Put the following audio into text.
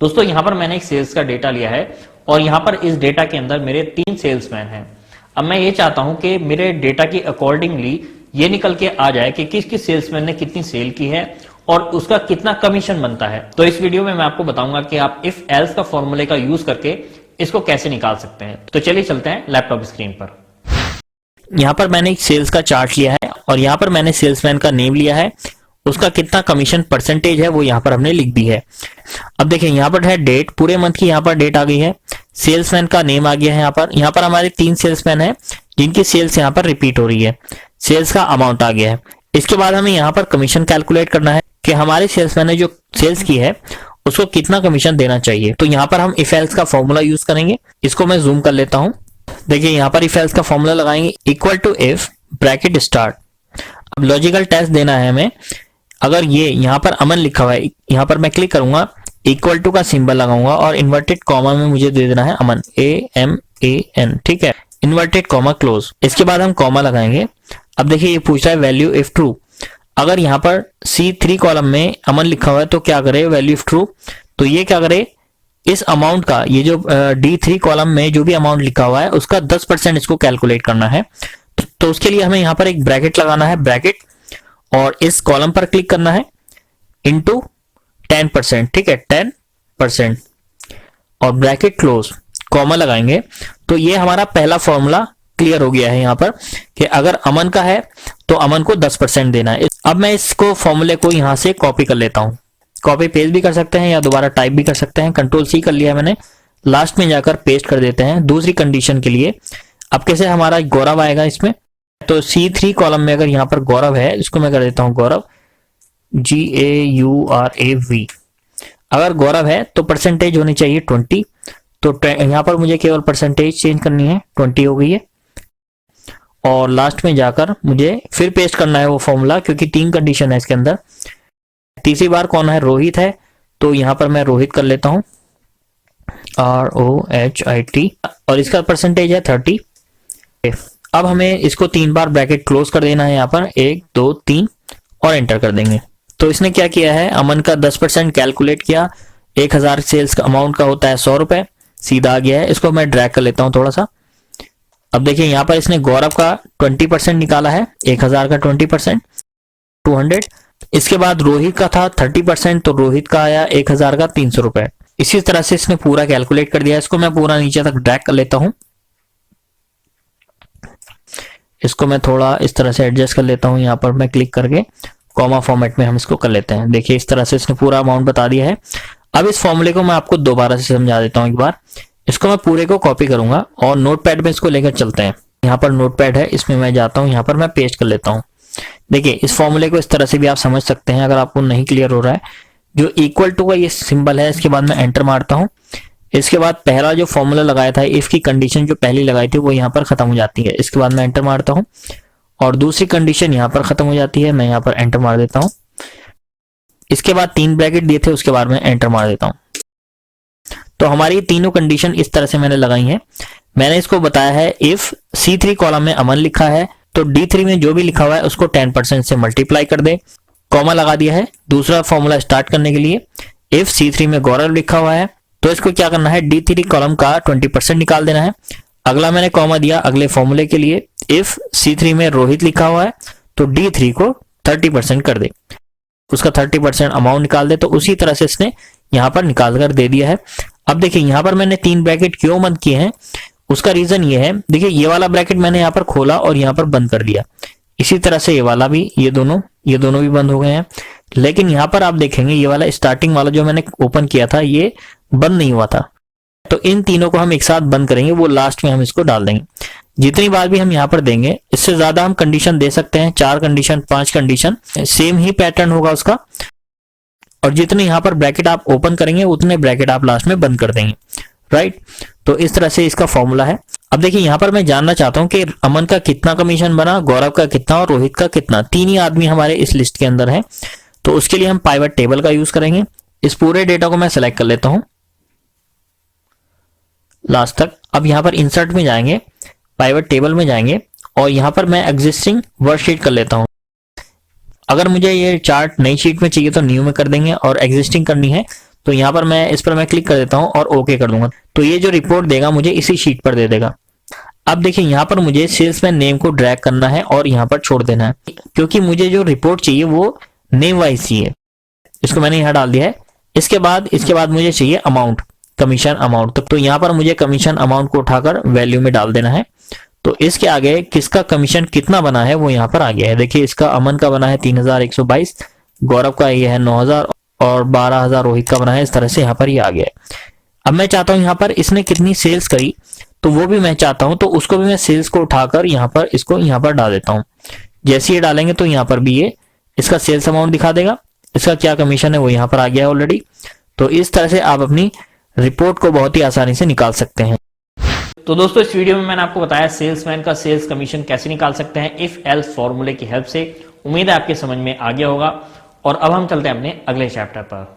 दोस्तों यहाँ पर मैंने एक सेल्स का डेटा लिया है और यहाँ पर इस डेटा के अंदर मेरे 3 सेल्समैन हैं। अब मैं ये चाहता हूं कि मेरे डेटा की अकॉर्डिंगली ये निकल के आ जाए कि किस किस सेल्समैन ने कितनी सेल की है और उसका कितना कमीशन बनता है। तो इस वीडियो में मैं आपको बताऊंगा कि आप इफ एल्स का फॉर्मूले का यूज करके इसको कैसे निकाल सकते हैं। तो चलिए चलते हैं लैपटॉप स्क्रीन पर। यहाँ पर मैंने एक सेल्स का चार्ट लिया है और यहाँ पर मैंने सेल्समैन का नेम लिया है, उसका कितना कमीशन परसेंटेज है वो यहाँ पर हमने लिख दी है। अब देखिए यहाँ पर है डेट, पूरे मंथ की यहाँ पर डेट आ गई है, सेल्समैन का नेम आ गया है। यहाँ पर हमारे 3 सेल्समैन हैं जिनकी सेल्स यहाँ पर रिपीट हो रही है, सेल्स का अमाउंट आ गया है। इसके बाद हमें यहाँ पर कमीशन कैलकुलेट करना है कि हमारे सेल्समैन ने जो सेल्स की है उसको कितना कमीशन देना चाहिए। तो यहाँ पर हम इफ एल्स का फॉर्मूला यूज करेंगे। इसको मैं जूम कर लेता हूँ। देखिए यहाँ पर इफ एल्स का फॉर्मूला लगाएंगे, equal to if bracket start. अब लॉजिकल टेस्ट देना है हमें। अगर ये यहाँ पर अमन लिखा हुआ है, यहाँ पर मैं क्लिक करूंगा, इक्वल टू का सिंबल लगाऊंगा और इन्वर्टेड कॉमा में मुझे दे देना है अमन, AMAN, ठीक है, इन्वर्टेड कॉमा क्लोज। इसके बाद हम कॉमा लगाएंगे। अब देखिए ये पूछ रहा है वैल्यू इफ ट्रू। अगर यहाँ पर C3 कॉलम में अमन लिखा हुआ है तो क्या करे, वैल्यू इफ ट्रू, तो ये क्या करे, इस अमाउंट का, ये जो D3 कॉलम में जो भी अमाउंट लिखा हुआ है उसका 10% इसको कैलकुलेट करना है। तो उसके लिए हमें यहाँ पर एक ब्रैकेट लगाना है, ब्रैकेट, और इस कॉलम पर क्लिक करना है, इनटू 10%, ठीक है, 10%, और ब्रैकेट क्लोज, कॉमा लगाएंगे। तो ये हमारा पहला फॉर्मूला क्लियर हो गया है यहाँ पर कि अगर अमन का है तो अमन को 10% देना है। अब मैं इसको फॉर्मूले को यहाँ से कॉपी कर लेता हूँ। कॉपी पेस्ट भी कर सकते हैं या दोबारा टाइप भी कर सकते हैं। Ctrl+C कर लिया मैंने, लास्ट में जाकर पेस्ट कर देते हैं दूसरी कंडीशन के लिए। अब कैसे हमारा गौरव आएगा इसमें, तो C3 कॉलम में अगर यहाँ पर गौरव है, इसको मैं कर देता हूँ गौरव, GAURAV। अगर गौरव है तो परसेंटेज होनी चाहिए 20, तो यहाँ पर मुझे केवल परसेंटेज चेंज करनी है, 20 हो गई है। और लास्ट में जाकर मुझे फिर पेस्ट करना है वो फॉर्मूला, क्योंकि 3 कंडीशन है इसके अंदर। तीसरी बार कौन है, रोहित है, तो यहाँ पर मैं रोहित कर लेता हूँ, ROHIT, और इसका परसेंटेज है 30। अब हमें इसको 3 बार ब्रैकेट क्लोज कर देना है, यहाँ पर 1 2 3, और एंटर कर देंगे। तो इसने क्या किया है, अमन का 10% कैलकुलेट किया, 1000 सेल्स का अमाउंट का होता है 100 रुपए, सीधा आ गया है। इसको मैं ड्रैग कर लेता हूँ थोड़ा सा। अब देखिए यहाँ पर इसने गौरव का 20% निकाला है, 1000 का 20%, 200। इसके बाद रोहित का था 30%, तो रोहित का आया 1000 का 300 रुपए। इसी तरह से इसने पूरा कैलकुलेट कर दिया। इसको मैं पूरा नीचे तक ड्रैग कर लेता हूं। इसको मैं थोड़ा इस तरह से एडजस्ट कर लेता हूं, यहाँ पर मैं क्लिक करके कॉमा फॉर्मेट में हम इसको कर लेते हैं। देखिए इस तरह से इसने पूरा अमाउंट बता दिया है। अब इस फॉर्मूले को मैं आपको दोबारा से समझा देता हूं एक बार। इसको मैं पूरे को कॉपी करूंगा और नोटपैड में इसको लेकर चलते हैं। यहाँ पर नोटपैड है, इसमें मैं जाता हूँ, यहाँ पर मैं पेस्ट कर लेता हूँ। देखिए इस फॉर्मूले को इस तरह से भी आप समझ सकते हैं अगर आपको नहीं क्लियर हो रहा है। जो इक्वल टू का ये सिंबल है, इसके बाद मैं एंटर मारता हूँ। इसके बाद पहला जो फॉर्मूला लगाया था, इफ की कंडीशन जो पहली लगाई थी वो यहाँ पर खत्म हो जाती है। इसके बाद मैं एंटर मारता हूँ और दूसरी कंडीशन यहाँ पर खत्म हो जाती है, मैं यहाँ पर एंटर मार देता हूँ। इसके बाद 3 ब्रैकेट दिए थे, उसके बाद मैं एंटर मार देता हूँ। तो हमारी तीनों कंडीशन इस तरह से मैंने लगाई है। मैंने इसको बताया है, इफ C3 कॉलम में अमन लिखा है तो D3 में जो भी लिखा हुआ है उसको 10% से मल्टीप्लाई कर दे, कॉमा लगा दिया है। दूसरा फॉर्मूला स्टार्ट करने के लिए, इफ C3 में गौरव लिखा हुआ है तो इसको क्या करना है, D3 कॉलम का 20% निकाल देना है। अगला मैंने कॉमा दिया अगले फॉर्मूले के लिए, इफ C3 में रोहित लिखा हुआ है तो D3 को 30% कर दे, उसका 30% अमाउंट निकाल दे। तो उसी तरह से इसने यहाँ पर निकाल कर दे दिया है। अब देखिए यहाँ पर मैंने 3 ब्रैकेट क्यों बंद किए हैं, उसका रीजन ये है, देखिए ये वाला ब्रैकेट मैंने यहाँ पर खोला और यहाँ पर बंद कर दिया। इसी तरह से ये वाला भी, ये दोनों भी बंद हो गए हैं। लेकिन यहाँ पर आप देखेंगे ये वाला स्टार्टिंग वाला जो मैंने ओपन किया था ये बंद नहीं हुआ था। तो इन तीनों को हम एक साथ बंद करेंगे, वो लास्ट में हम इसको डाल देंगे। जितनी बार भी हम यहाँ पर देंगे, इससे ज्यादा हम कंडीशन दे सकते हैं, 4 कंडीशन 5 कंडीशन, सेम ही पैटर्न होगा उसका। और जितने यहाँ पर ब्रैकेट आप ओपन करेंगे उतने ब्रैकेट आप लास्ट में बंद कर देंगे, राइट। तो इस तरह से इसका फॉर्मूला है। अब देखिए यहाँ पर मैं जानना चाहता हूँ कि अमन का कितना कमीशन बना, गौरव का कितना और रोहित का कितना। 3 ही आदमी हमारे इस लिस्ट के अंदर हैं, तो उसके लिए हम पाइवट टेबल का यूज करेंगे। इस पूरे डेटा को मैं सेलेक्ट कर लेता हूँ लास्ट तक। अब यहाँ पर इंसर्ट में जाएंगे, पाइवट टेबल में जाएंगे और यहाँ पर मैं एग्जिस्टिंग वर्कशीट कर लेता हूँ। अगर मुझे ये चार्ट नई शीट में चाहिए तो न्यू में कर देंगे, और एग्जिस्टिंग करनी है तो यहाँ पर मैं इस पर मैं क्लिक कर देता हूँ और ओके कर दूंगा। तो ये जो रिपोर्ट देगा मुझे इसी शीट पर दे देगा। अब देखिए यहाँ पर मुझे सेल्समैन नेम को ड्रैग करना है और यहाँ पर छोड़ देना है, क्योंकि मुझे जो रिपोर्ट चाहिए वो नेम वाइज चाहिए। इसको मैंने यहाँ डाल दिया है। इसके बाद मुझे चाहिए अमाउंट, कमीशन अमाउंट। तो यहाँ पर मुझे कमीशन अमाउंट को उठाकर वैल्यू में डाल देना है। तो इसके आगे किसका कमीशन कितना बना है वो यहाँ पर आ गया है। देखिए इसका अमन का बना है 3122, गौरव का ये है 9000 और 12000 रोहित का बना है। इस तरह से यहाँ पर ये आ गया है। अब मैं चाहता हूँ यहाँ पर इसने कितनी सेल्स करी, तो वो भी मैं चाहता हूँ, तो उसको भी मैं सेल्स को उठाकर यहाँ पर इसको यहाँ पर डाल देता हूँ। जैसे ये डालेंगे तो यहाँ पर भी ये इसका सेल्स अमाउंट दिखा देगा, इसका क्या कमीशन है वो यहाँ पर आ गया है ऑलरेडी। तो इस तरह से आप अपनी रिपोर्ट को बहुत ही आसानी से निकाल सकते हैं। तो दोस्तों इस वीडियो में मैंने आपको बताया सेल्समैन का सेल्स कमीशन कैसे निकाल सकते हैं इफ एल्स फॉर्मूले की हेल्प से। उम्मीद है आपके समझ में आ गया होगा। और अब हम चलते हैं अपने अगले चैप्टर पर।